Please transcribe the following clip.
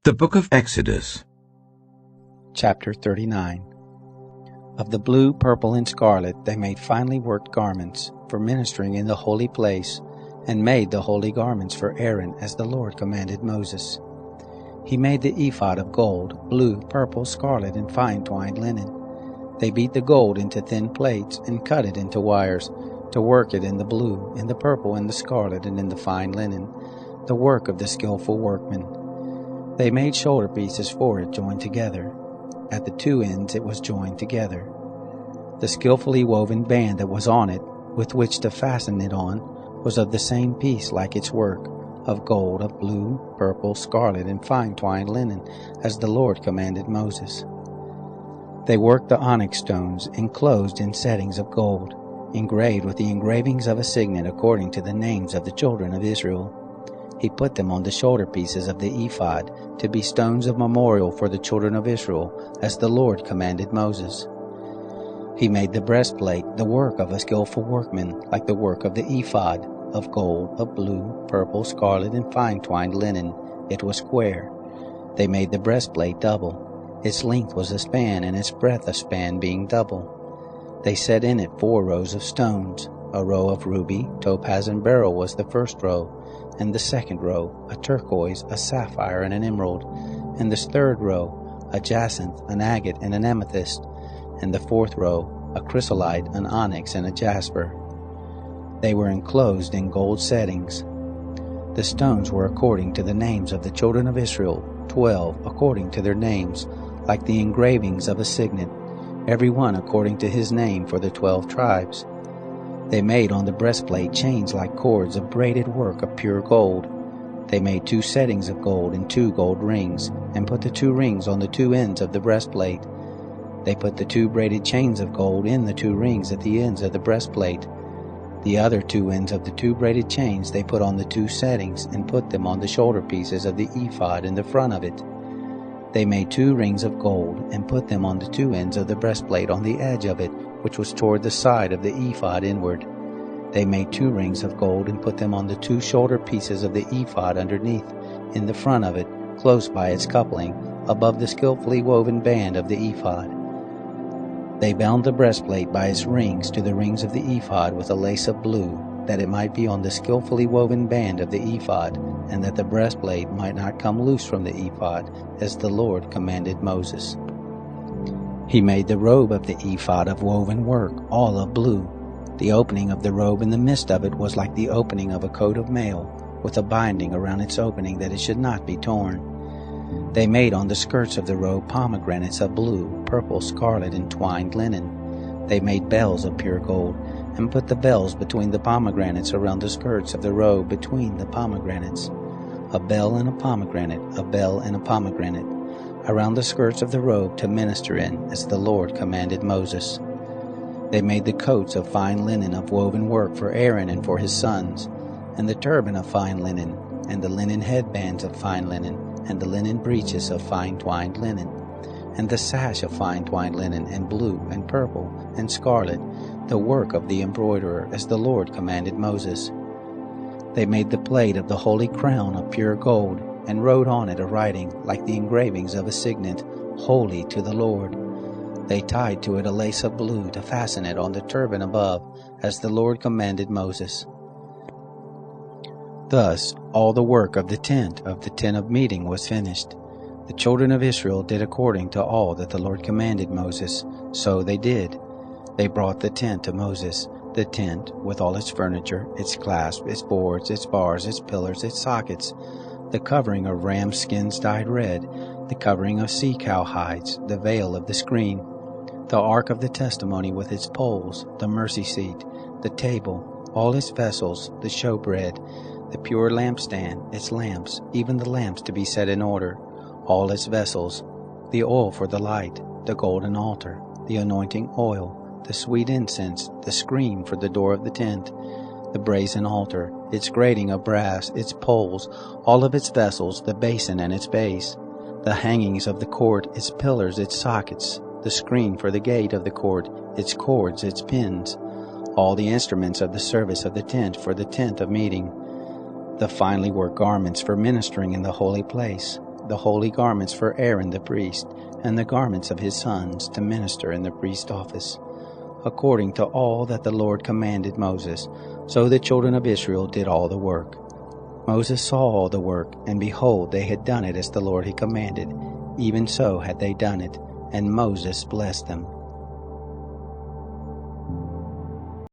The Book of Exodus. Chapter 39. Of the blue, purple, and scarlet they made finely worked garments for ministering in the holy place, and made the holy garments for Aaron as the Lord commanded Moses. He made the ephod of gold, blue, purple, scarlet, and fine twined linen. They beat the gold into thin plates and cut it into wires, to work it in the blue, in the purple, in the scarlet, and in the fine linen, the work of the skillful workmen. They made shoulder pieces for it joined together. At the two ends it was joined together. The skillfully woven band that was on it, with which to fasten it on, was of the same piece like its work, of gold, of blue, purple, scarlet, and fine twined linen, as the Lord commanded Moses. They worked the onyx stones, enclosed in settings of gold, engraved with the engravings of a signet according to the names of the children of Israel. He put them on the shoulder pieces of the ephod, to be stones of memorial for the children of Israel, as the Lord commanded Moses. He made the breastplate the work of a skillful workman, like the work of the ephod, of gold, of blue, purple, scarlet, and fine twined linen. It was square. They made the breastplate double. Its length was a span, and its breadth a span, being double. They set in it 4 rows of stones. A row of ruby, topaz, and beryl was the first row, and the second row, a turquoise, a sapphire, and an emerald, and the third row, a jacinth, an agate, and an amethyst, and the fourth row, a chrysolite, an onyx, and a jasper. They were enclosed in gold settings. The stones were according to the names of the children of Israel, 12 according to their names, like the engravings of a signet, every one according to his name for the 12 tribes. They made on the breastplate chains like cords of braided work of pure gold. They made 2 settings of gold and 2 gold rings, and put the 2 rings on the 2 ends of the breastplate. They put the 2 braided chains of gold in the 2 rings at the ends of the breastplate. The other 2 ends of the 2 braided chains they put on the 2 settings, and put them on the shoulder pieces of the ephod in the front of it. They made 2 rings of gold, and put them on the 2 ends of the breastplate on the edge of it, which was toward the side of the ephod inward. They made 2 rings of gold, and put them on the 2 shoulder pieces of the ephod underneath, in the front of it, close by its coupling, above the skillfully woven band of the ephod. They bound the breastplate by its rings to the rings of the ephod with a lace of blue, that it might be on the skillfully woven band of the ephod, and that the breastplate might not come loose from the ephod, as the Lord commanded Moses. He made the robe of the ephod of woven work, all of blue. The opening of the robe in the midst of it was like the opening of a coat of mail, with a binding around its opening that it should not be torn. They made on the skirts of the robe pomegranates of blue, purple, scarlet, and twined linen. They made bells of pure gold, and put the bells between the pomegranates around the skirts of the robe between the pomegranates. A bell and a pomegranate, a bell and a pomegranate, around the skirts of the robe to minister in, as the Lord commanded Moses. They made the coats of fine linen of woven work for Aaron and for his sons, and the turban of fine linen, and the linen headbands of fine linen, and the linen breeches of fine twined linen, and the sash of fine twined linen, and blue, and purple, and scarlet, the work of the embroiderer, as the Lord commanded Moses. They made the plate of the holy crown of pure gold, and wrote on it a writing like the engravings of a signet, Holy to the Lord. They tied to it a lace of blue to fasten it on the turban above, as the Lord commanded Moses. Thus all the work of the tent of meeting was finished. The children of Israel did according to all that the Lord commanded Moses, so they did. They brought the tent to Moses, the tent with all its furniture, its clasps, its boards, its bars, its pillars, its sockets, the covering of ram skins dyed red, the covering of sea-cow hides, the veil of the screen, the ark of the testimony with its poles, the mercy seat, the table, all its vessels, the showbread, the pure lampstand, its lamps, even the lamps to be set in order, all its vessels, the oil for the light, the golden altar, the anointing oil, the sweet incense, the screen for the door of the tent, the brazen altar, its grating of brass, its poles, all of its vessels, the basin and its base, the hangings of the court, its pillars, its sockets, the screen for the gate of the court, its cords, its pins, all the instruments of the service of the tent for the tent of meeting, the finely worked garments for ministering in the holy place, the holy garments for Aaron the priest, and the garments of his sons to minister in the priest office, according to all that the Lord commanded Moses. So the children of Israel did all the work. Moses saw all the work, and behold, they had done it as the Lord had commanded. Even so had they done it, and Moses blessed them.